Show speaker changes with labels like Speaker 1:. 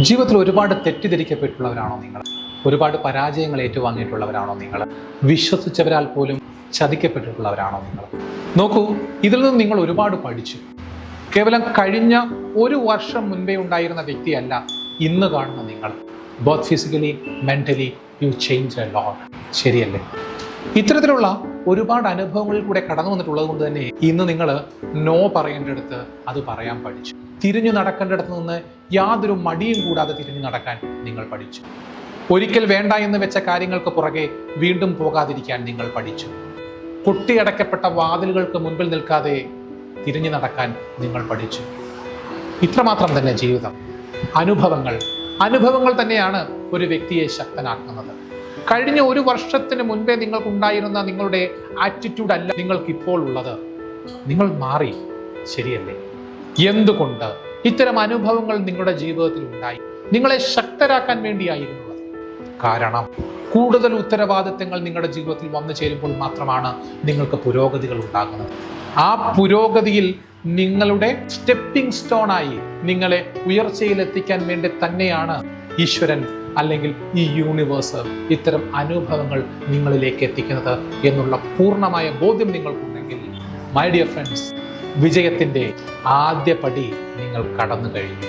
Speaker 1: ജീവിതത്തിൽ ഒരുപാട് തെറ്റിദ്ധരിക്കപ്പെട്ടുള്ളവരാണോ നിങ്ങൾ? ഒരുപാട് പരാജയങ്ങൾ ഏറ്റുവാങ്ങിയിട്ടുള്ളവരാണോ നിങ്ങൾ? വിശ്വസിച്ചവരാൽ പോലും ചതിക്കപ്പെട്ടിട്ടുള്ളവരാണോ നിങ്ങൾ? നോക്കൂ, ഇതിൽ നിന്ന് നിങ്ങൾ ഒരുപാട് പഠിച്ചു. കേവലം കഴിഞ്ഞ ഒരു വർഷം മുൻപേ ഉണ്ടായിരുന്ന വ്യക്തിയല്ല ഇന്ന് കാണുന്ന നിങ്ങൾ. Both physically mentally U change a lot. ശരിയല്ലേ? ഇത്തരത്തിലുള്ള ഒരുപാട് അനുഭവങ്ങളിൽ കൂടെ കടന്നു വന്നിട്ടുള്ളത് കൊണ്ട് തന്നെ ഇന്ന് നിങ്ങൾ നോ പറയേണ്ടടുത്ത് അത് പറയാൻ പഠിച്ചു. തിരിഞ്ഞു നടക്കേണ്ടടുത്ത് നിന്ന് യാതൊരു മടിയും കൂടാതെ തിരിഞ്ഞു നടക്കാൻ നിങ്ങൾ പഠിച്ചു. ഒരിക്കൽ വേണ്ട എന്ന് വെച്ച കാര്യങ്ങൾക്ക് പുറകെ വീണ്ടും പോകാതിരിക്കാൻ നിങ്ങൾ പഠിച്ചു. കൊട്ടിയടക്കപ്പെട്ട വാതിലുകൾക്ക് മുൻപിൽ നിൽക്കാതെ തിരിഞ്ഞു നടക്കാൻ നിങ്ങൾ പഠിച്ചു. ഇത്രമാത്രം തന്നെ ജീവിതം. അനുഭവങ്ങൾ തന്നെയാണ് ഒരു വ്യക്തിയെ ശക്തനാക്കുന്നത്. കഴിഞ്ഞ ഒരു വർഷത്തിന് മുൻപേ നിങ്ങൾക്കുണ്ടായിരുന്ന നിങ്ങളുടെ ആറ്റിറ്റ്യൂഡ് അല്ല നിങ്ങൾക്കിപ്പോൾ ഉള്ളത്. നിങ്ങൾ മാറി. ശരിയല്ലേ? എന്തുകൊണ്ട് ഇത്തരം അനുഭവങ്ങൾ നിങ്ങളുടെ ജീവിതത്തിൽ ഉണ്ടായി? നിങ്ങളെ ശക്തരാക്കാൻ വേണ്ടിയായിരുന്നുള്ളത്. കാരണം കൂടുതൽ ഉത്തരവാദിത്തങ്ങൾ നിങ്ങളുടെ ജീവിതത്തിൽ വന്നു ചേരുമ്പോൾ മാത്രമാണ് നിങ്ങൾക്ക് പുരോഗതികൾ ഉണ്ടാകുന്നത്. ആ പുരോഗതിയിൽ നിങ്ങളുടെ സ്റ്റെപ്പിംഗ് സ്റ്റോണായി നിങ്ങളെ ഉയർച്ചയിലെത്തിക്കാൻ വേണ്ടി തന്നെയാണ് ഈശ്വരൻ അല്ലെങ്കിൽ ഈ യൂണിവേഴ്സ് ഇത്തരം അനുഭവങ്ങൾ നിങ്ങളിലേക്ക് എത്തിക്കുന്നത് എന്നുള്ള പൂർണ്ണമായ ബോധ്യം നിങ്ങൾക്കുണ്ടെങ്കിൽ, മൈ ഡിയർ ഫ്രണ്ട്സ്, വിജയത്തിൻ്റെ ആദ്യ പടി നിങ്ങൾ കടന്നു കഴിഞ്ഞു.